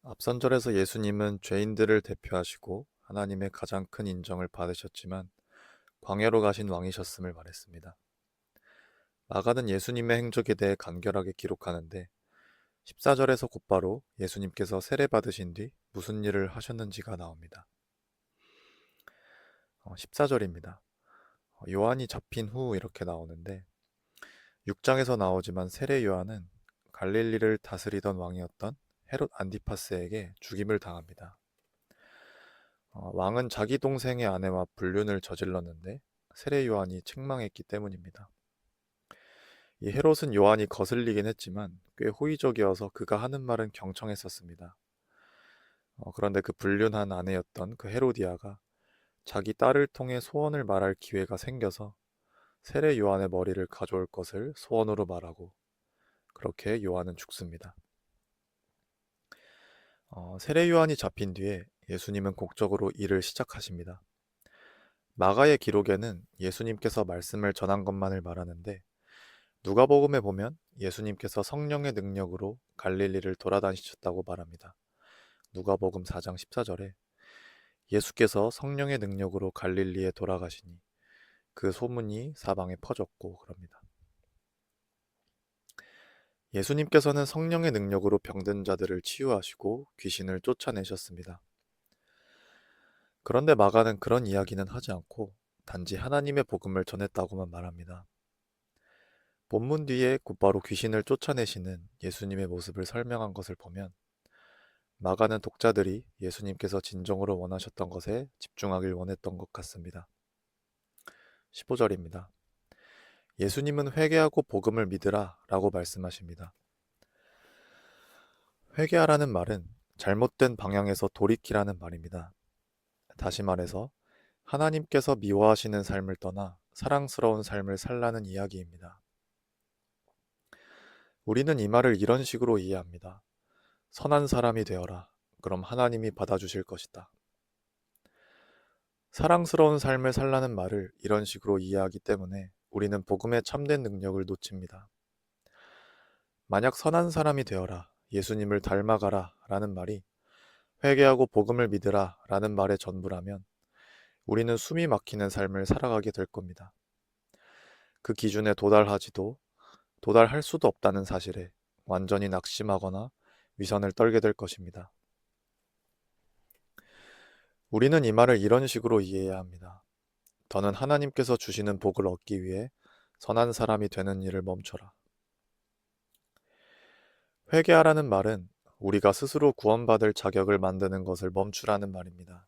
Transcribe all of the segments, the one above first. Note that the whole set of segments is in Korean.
앞선 절에서 예수님은 죄인들을 대표하시고 하나님의 가장 큰 인정을 받으셨지만 광야로 가신 왕이셨음을 말했습니다. 마가는 예수님의 행적에 대해 간결하게 기록하는데 14절에서 곧바로 예수님께서 세례 받으신 뒤 무슨 일을 하셨는지가 나옵니다. 14절입니다. 요한이 잡힌 후 이렇게 나오는데 6장에서 나오지만 세례 요한은 갈릴리를 다스리던 왕이었던 헤롯 안디파스에게 죽임을 당합니다. 왕은 자기 동생의 아내와 불륜을 저질렀는데 세례 요한이 책망했기 때문입니다. 이 헤롯은 요한이 거슬리긴 했지만 꽤 호의적이어서 그가 하는 말은 경청했었습니다. 그런데 그 불륜한 아내였던 그 헤로디아가 자기 딸을 통해 소원을 말할 기회가 생겨서 세례 요한의 머리를 가져올 것을 소원으로 말하고 그렇게 요한은 죽습니다. 세례 요한이 잡힌 뒤에 예수님은 곡적으로 일을 시작하십니다. 마가의 기록에는 예수님께서 말씀을 전한 것만을 말하는데 누가복음에 보면 예수님께서 성령의 능력으로 갈릴리를 돌아다니셨다고 말합니다. 누가복음 4장 14절에 예수께서 성령의 능력으로 갈릴리에 돌아가시니 그 소문이 사방에 퍼졌고 그럽니다. 예수님께서는 성령의 능력으로 병든 자들을 치유하시고 귀신을 쫓아내셨습니다. 그런데 마가는 그런 이야기는 하지 않고 단지 하나님의 복음을 전했다고만 말합니다. 본문 뒤에 곧바로 귀신을 쫓아내시는 예수님의 모습을 설명한 것을 보면 마가는 독자들이 예수님께서 진정으로 원하셨던 것에 집중하길 원했던 것 같습니다. 15절입니다. 예수님은 회개하고 복음을 믿으라 라고 말씀하십니다. 회개하라는 말은 잘못된 방향에서 돌이키라는 말입니다. 다시 말해서 하나님께서 미워하시는 삶을 떠나 사랑스러운 삶을 살라는 이야기입니다. 우리는 이 말을 이런 식으로 이해합니다. 선한 사람이 되어라. 그럼 하나님이 받아주실 것이다. 사랑스러운 삶을 살라는 말을 이런 식으로 이해하기 때문에 우리는 복음의 참된 능력을 놓칩니다. 만약 선한 사람이 되어라, 예수님을 닮아가라 라는 말이 회개하고 복음을 믿으라 라는 말의 전부라면 우리는 숨이 막히는 삶을 살아가게 될 겁니다. 그 기준에 도달할 수도 없다는 사실에 완전히 낙심하거나 위선을 떨게 될 것입니다. 우리는 이 말을 이런 식으로 이해해야 합니다. 더는 하나님께서 주시는 복을 얻기 위해 선한 사람이 되는 일을 멈춰라. 회개하라는 말은 우리가 스스로 구원받을 자격을 만드는 것을 멈추라는 말입니다.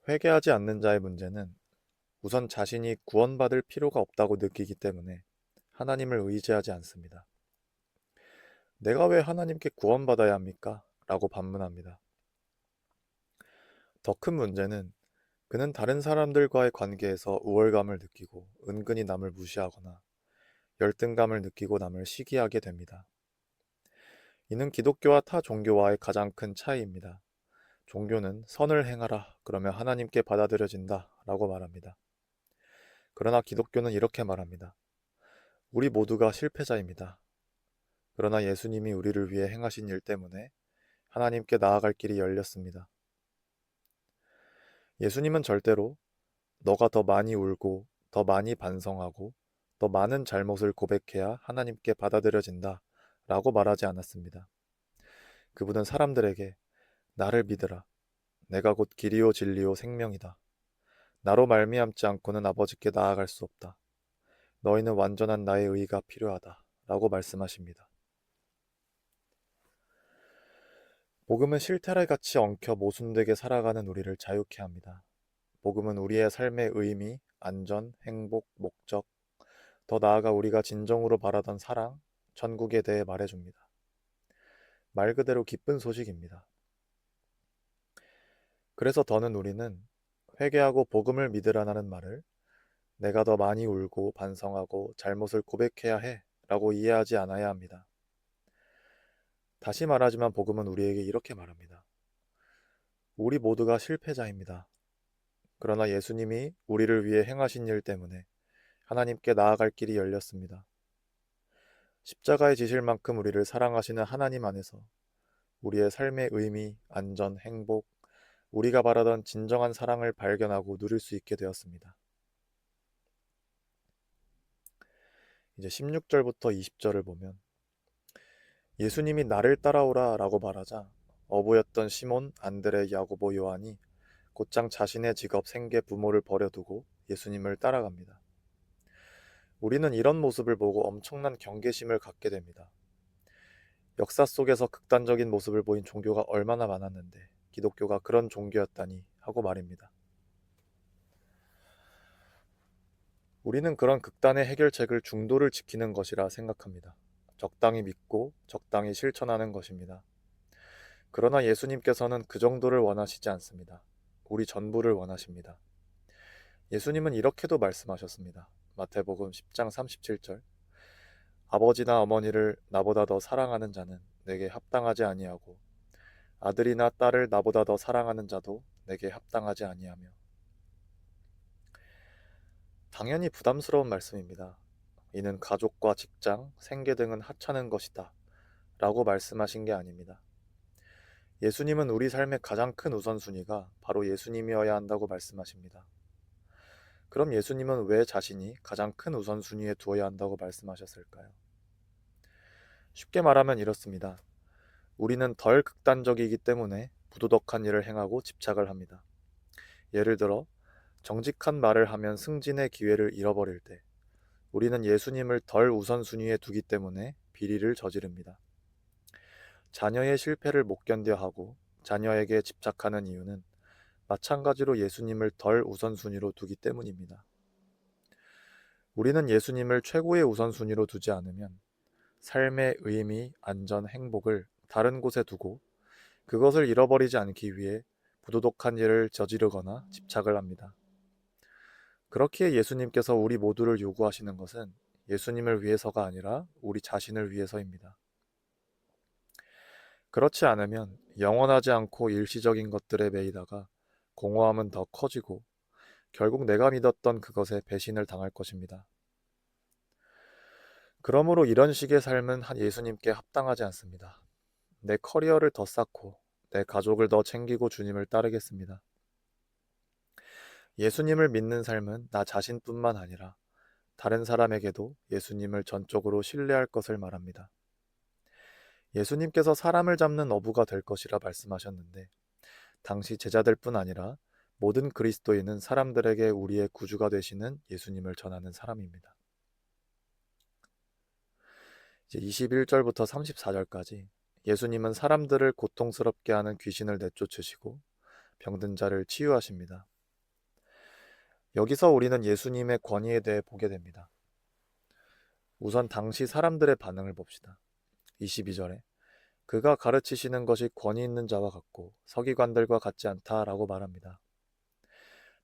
회개하지 않는 자의 문제는 우선 자신이 구원받을 필요가 없다고 느끼기 때문에 하나님을 의지하지 않습니다. 내가 왜 하나님께 구원받아야 합니까? 라고 반문합니다. 더 큰 문제는 그는 다른 사람들과의 관계에서 우월감을 느끼고 은근히 남을 무시하거나 열등감을 느끼고 남을 시기하게 됩니다. 이는 기독교와 타 종교와의 가장 큰 차이입니다. 종교는 선을 행하라 그러면 하나님께 받아들여진다 라고 말합니다. 그러나 기독교는 이렇게 말합니다. 우리 모두가 실패자입니다. 그러나 예수님이 우리를 위해 행하신 일 때문에 하나님께 나아갈 길이 열렸습니다. 예수님은 절대로 너가 더 많이 울고 더 많이 반성하고 더 많은 잘못을 고백해야 하나님께 받아들여진다 라고 말하지 않았습니다. 그분은 사람들에게 나를 믿으라. 내가 곧 길이요 진리요 생명이다. 나로 말미암지 않고는 아버지께 나아갈 수 없다. 너희는 완전한 나의 의가 필요하다. 라고 말씀하십니다. 복음은 실타래 같이 엉켜 모순되게 살아가는 우리를 자유케 합니다. 복음은 우리의 삶의 의미, 안전, 행복, 목적, 더 나아가 우리가 진정으로 바라던 사랑, 천국에 대해 말해줍니다. 말 그대로 기쁜 소식입니다. 그래서 더는 우리는 회개하고 복음을 믿으라는 말을 내가 더 많이 울고 반성하고 잘못을 고백해야 해 라고 이해하지 않아야 합니다. 다시 말하지만 복음은 우리에게 이렇게 말합니다. 우리 모두가 실패자입니다. 그러나 예수님이 우리를 위해 행하신 일 때문에 하나님께 나아갈 길이 열렸습니다. 십자가에 지실 만큼 우리를 사랑하시는 하나님 안에서 우리의 삶의 의미, 안전, 행복, 우리가 바라던 진정한 사랑을 발견하고 누릴 수 있게 되었습니다. 이제 16절부터 20절을 보면 예수님이 나를 따라오라 라고 말하자 어부였던 시몬, 안드레, 야고보, 요한이 곧장 자신의 직업, 생계, 부모를 버려두고 예수님을 따라갑니다. 우리는 이런 모습을 보고 엄청난 경계심을 갖게 됩니다. 역사 속에서 극단적인 모습을 보인 종교가 얼마나 많았는데 기독교가 그런 종교였다니 하고 말입니다. 우리는 그런 극단의 해결책을 중도를 지키는 것이라 생각합니다. 적당히 믿고 적당히 실천하는 것입니다. 그러나 예수님께서는 그 정도를 원하시지 않습니다. 우리 전부를 원하십니다. 예수님은 이렇게도 말씀하셨습니다. 마태복음 10장 37절 아버지나 어머니를 나보다 더 사랑하는 자는 내게 합당하지 아니하고 아들이나 딸을 나보다 더 사랑하는 자도 내게 합당하지 아니하며. 당연히 부담스러운 말씀입니다. 이는 가족과 직장, 생계 등은 하찮은 것이다 라고 말씀하신 게 아닙니다. 예수님은 우리 삶의 가장 큰 우선순위가 바로 예수님이어야 한다고 말씀하십니다. 그럼 예수님은 왜 자신이 가장 큰 우선순위에 두어야 한다고 말씀하셨을까요? 쉽게 말하면 이렇습니다. 우리는 덜 극단적이기 때문에 부도덕한 일을 행하고 집착을 합니다. 예를 들어 정직한 말을 하면 승진의 기회를 잃어버릴 때 우리는 예수님을 덜 우선순위에 두기 때문에 비리를 저지릅니다. 자녀의 실패를 못 견뎌 하고 자녀에게 집착하는 이유는 마찬가지로 예수님을 덜 우선순위로 두기 때문입니다. 우리는 예수님을 최고의 우선순위로 두지 않으면 삶의 의미, 안전, 행복을 다른 곳에 두고 그것을 잃어버리지 않기 위해 부도덕한 일을 저지르거나 집착을 합니다. 그렇기에 예수님께서 우리 모두를 요구하시는 것은 예수님을 위해서가 아니라 우리 자신을 위해서입니다. 그렇지 않으면 영원하지 않고 일시적인 것들에 매이다가 공허함은 더 커지고 결국 내가 믿었던 그것에 배신을 당할 것입니다. 그러므로 이런 식의 삶은 한 예수님께 합당하지 않습니다. 내 커리어를 더 쌓고 내 가족을 더 챙기고 주님을 따르겠습니다. 예수님을 믿는 삶은 나 자신뿐만 아니라 다른 사람에게도 예수님을 전적으로 신뢰할 것을 말합니다. 예수님께서 사람을 잡는 어부가 될 것이라 말씀하셨는데 당시 제자들뿐 아니라 모든 그리스도인은 사람들에게 우리의 구주가 되시는 예수님을 전하는 사람입니다. 이제 21절부터 34절까지 예수님은 사람들을 고통스럽게 하는 귀신을 내쫓으시고 병든 자를 치유하십니다. 여기서 우리는 예수님의 권위에 대해 보게 됩니다. 우선 당시 사람들의 반응을 봅시다. 22절에 그가 가르치시는 것이 권위 있는 자와 같고 서기관들과 같지 않다라고 말합니다.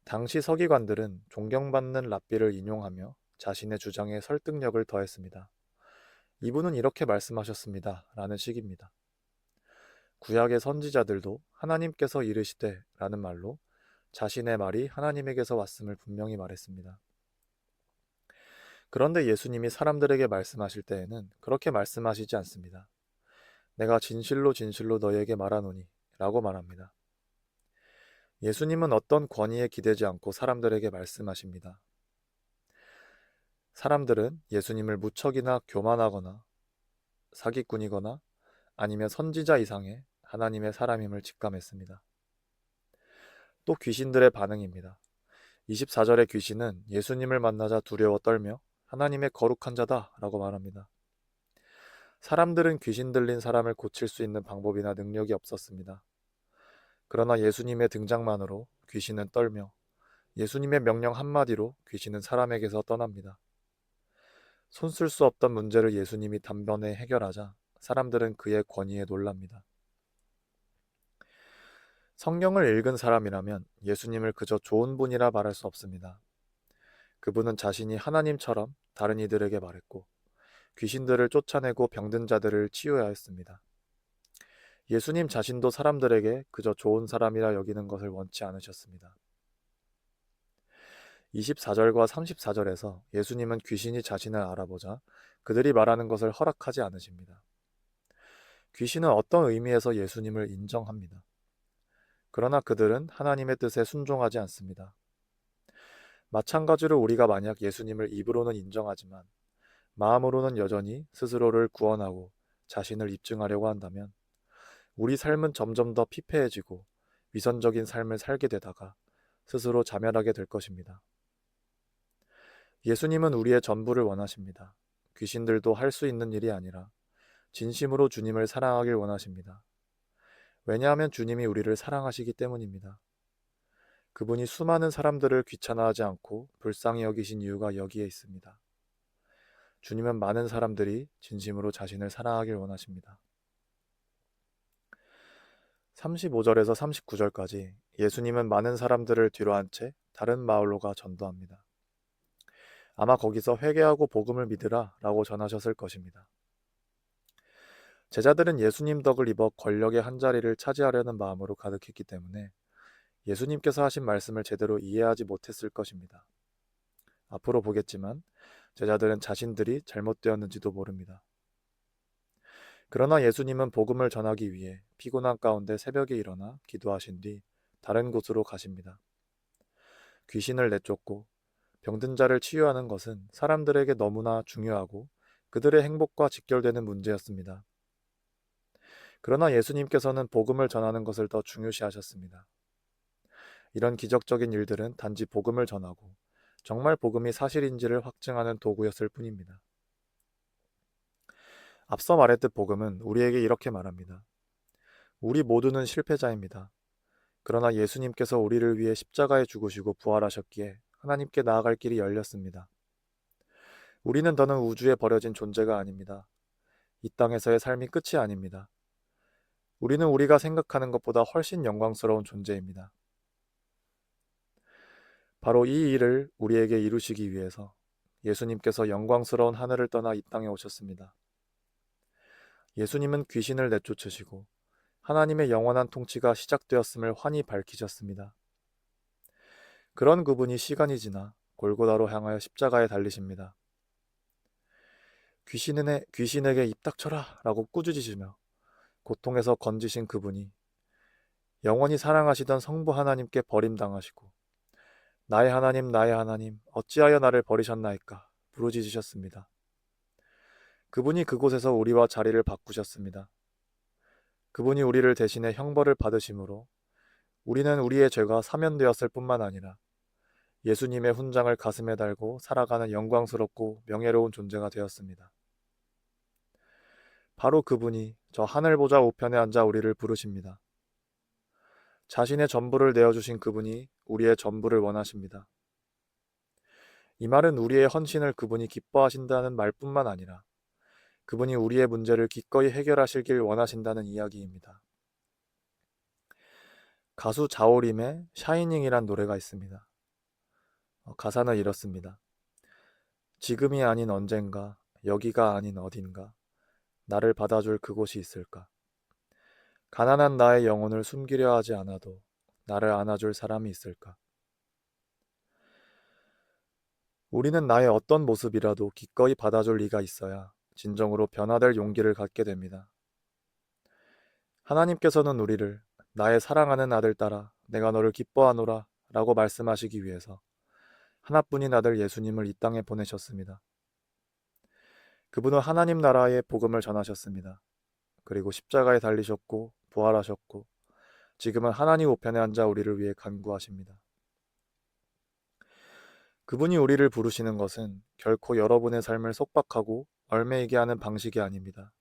당시 서기관들은 존경받는 랍비를 인용하며 자신의 주장에 설득력을 더했습니다. 이분은 이렇게 말씀하셨습니다. 라는 식입니다. 구약의 선지자들도 하나님께서 이르시되 라는 말로 자신의 말이 하나님에게서 왔음을 분명히 말했습니다. 그런데 예수님이 사람들에게 말씀하실 때에는 그렇게 말씀하시지 않습니다. 내가 진실로 진실로 너희에게 말하노니 라고 말합니다. 예수님은 어떤 권위에 기대지 않고 사람들에게 말씀하십니다. 사람들은 예수님을 무척이나 교만하거나 사기꾼이거나 아니면 선지자 이상의 하나님의 사람임을 직감했습니다. 또 귀신들의 반응입니다. 24절의 귀신은 예수님을 만나자 두려워 떨며 하나님의 거룩한 자다 라고 말합니다. 사람들은 귀신 들린 사람을 고칠 수 있는 방법이나 능력이 없었습니다. 그러나 예수님의 등장만으로 귀신은 떨며 예수님의 명령 한마디로 귀신은 사람에게서 떠납니다. 손쓸 수 없던 문제를 예수님이 단번에 해결하자 사람들은 그의 권위에 놀랍니다. 성경을 읽은 사람이라면 예수님을 그저 좋은 분이라 말할 수 없습니다. 그분은 자신이 하나님처럼 다른 이들에게 말했고 귀신들을 쫓아내고 병든 자들을 치유해야 했습니다. 예수님 자신도 사람들에게 그저 좋은 사람이라 여기는 것을 원치 않으셨습니다. 24절과 34절에서 예수님은 귀신이 자신을 알아보자 그들이 말하는 것을 허락하지 않으십니다. 귀신은 어떤 의미에서 예수님을 인정합니다. 그러나 그들은 하나님의 뜻에 순종하지 않습니다. 마찬가지로 우리가 만약 예수님을 입으로는 인정하지만 마음으로는 여전히 스스로를 구원하고 자신을 입증하려고 한다면 우리 삶은 점점 더 피폐해지고 위선적인 삶을 살게 되다가 스스로 자멸하게 될 것입니다. 예수님은 우리의 전부를 원하십니다. 귀신들도 할 수 있는 일이 아니라 진심으로 주님을 사랑하길 원하십니다. 왜냐하면 주님이 우리를 사랑하시기 때문입니다. 그분이 수많은 사람들을 귀찮아하지 않고 불쌍히 여기신 이유가 여기에 있습니다. 주님은 많은 사람들이 진심으로 자신을 사랑하길 원하십니다. 35절에서 39절까지 예수님은 많은 사람들을 뒤로 한 채 다른 마을로 가 전도합니다. 아마 거기서 회개하고 복음을 믿으라 라고 전하셨을 것입니다. 제자들은 예수님 덕을 입어 권력의 한자리를 차지하려는 마음으로 가득했기 때문에 예수님께서 하신 말씀을 제대로 이해하지 못했을 것입니다. 앞으로 보겠지만 제자들은 자신들이 잘못되었는지도 모릅니다. 그러나 예수님은 복음을 전하기 위해 피곤한 가운데 새벽에 일어나 기도하신 뒤 다른 곳으로 가십니다. 귀신을 내쫓고 병든 자를 치유하는 것은 사람들에게 너무나 중요하고 그들의 행복과 직결되는 문제였습니다. 그러나 예수님께서는 복음을 전하는 것을 더 중요시하셨습니다. 이런 기적적인 일들은 단지 복음을 전하고 정말 복음이 사실인지를 확증하는 도구였을 뿐입니다. 앞서 말했듯 복음은 우리에게 이렇게 말합니다. 우리 모두는 실패자입니다. 그러나 예수님께서 우리를 위해 십자가에 죽으시고 부활하셨기에 하나님께 나아갈 길이 열렸습니다. 우리는 더는 우주에 버려진 존재가 아닙니다. 이 땅에서의 삶이 끝이 아닙니다. 우리는 우리가 생각하는 것보다 훨씬 영광스러운 존재입니다. 바로 이 일을 우리에게 이루시기 위해서 예수님께서 영광스러운 하늘을 떠나 이 땅에 오셨습니다. 예수님은 귀신을 내쫓으시고 하나님의 영원한 통치가 시작되었음을 환히 밝히셨습니다. 그런 그분이 시간이 지나 골고다로 향하여 십자가에 달리십니다. 귀신에게 입 닥쳐라 라고 꾸짖으시며 고통에서 건지신 그분이 영원히 사랑하시던 성부 하나님께 버림당하시고 나의 하나님 어찌하여 나를 버리셨나이까 부르짖으셨습니다. 그분이 그곳에서 우리와 자리를 바꾸셨습니다. 그분이 우리를 대신해 형벌을 받으심으로 우리는 우리의 죄가 사면되었을 뿐만 아니라 예수님의 훈장을 가슴에 달고 살아가는 영광스럽고 명예로운 존재가 되었습니다. 바로 그분이 저 하늘보좌 우편에 앉아 우리를 부르십니다. 자신의 전부를 내어주신 그분이 우리의 전부를 원하십니다. 이 말은 우리의 헌신을 그분이 기뻐하신다는 말뿐만 아니라 그분이 우리의 문제를 기꺼이 해결하시길 원하신다는 이야기입니다. 가수 자우림의 샤이닝이란 노래가 있습니다. 가사는 이렇습니다. 지금이 아닌 언젠가, 여기가 아닌 어딘가, 나를 받아줄 그곳이 있을까? 가난한 나의 영혼을 숨기려 하지 않아도 나를 안아줄 사람이 있을까? 우리는 나의 어떤 모습이라도 기꺼이 받아줄 이가 있어야 진정으로 변화될 용기를 갖게 됩니다. 하나님께서는 우리를 나의 사랑하는 아들 따라 내가 너를 기뻐하노라 라고 말씀하시기 위해서 하나뿐인 아들 예수님을 이 땅에 보내셨습니다. 그분은 하나님 나라의 복음을 전하셨습니다. 그리고 십자가에 달리셨고 부활하셨고 지금은 하나님 우편에 앉아 우리를 위해 간구하십니다. 그분이 우리를 부르시는 것은 결코 여러분의 삶을 속박하고 얽매이게 하는 방식이 아닙니다.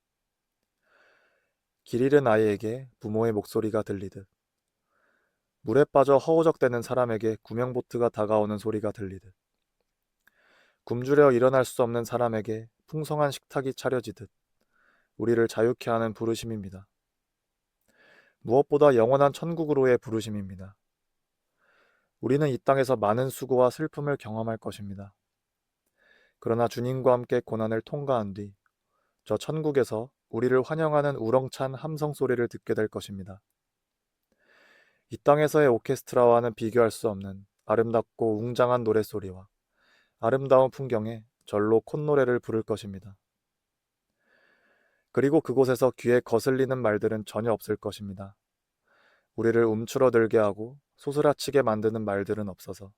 길 잃은 아이에게 부모의 목소리가 들리듯 물에 빠져 허우적대는 사람에게 구명보트가 다가오는 소리가 들리듯 굶주려 일어날 수 없는 사람에게 풍성한 식탁이 차려지듯 우리를 자유케 하는 부르심입니다. 무엇보다 영원한 천국으로의 부르심입니다. 우리는 이 땅에서 많은 수고와 슬픔을 경험할 것입니다. 그러나 주님과 함께 고난을 통과한 뒤 저 천국에서 우리를 환영하는 우렁찬 함성 소리를 듣게 될 것입니다. 이 땅에서의 오케스트라와는 비교할 수 없는 아름답고 웅장한 노랫소리와 아름다운 풍경에 절로 콧노래를 부를 것입니다. 그리고 그곳에서 귀에 거슬리는 말들은 전혀 없을 것입니다. 우리를 움츠러들게 하고 소스라치게 만드는 말들은 없어서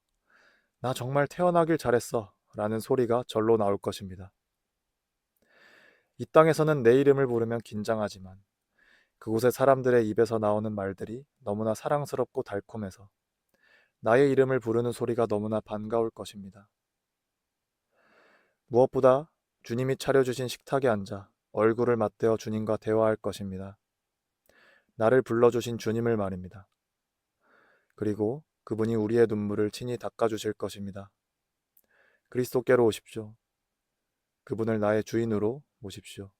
나 정말 태어나길 잘했어 라는 소리가 절로 나올 것입니다. 이 땅에서는 내 이름을 부르면 긴장하지만 그곳의 사람들의 입에서 나오는 말들이 너무나 사랑스럽고 달콤해서 나의 이름을 부르는 소리가 너무나 반가울 것입니다. 무엇보다 주님이 차려주신 식탁에 앉아 얼굴을 맞대어 주님과 대화할 것입니다. 나를 불러주신 주님을 말입니다. 그리고 그분이 우리의 눈물을 친히 닦아주실 것입니다. 그리스도께로 오십시오. 그분을 나의 주인으로 모십시오.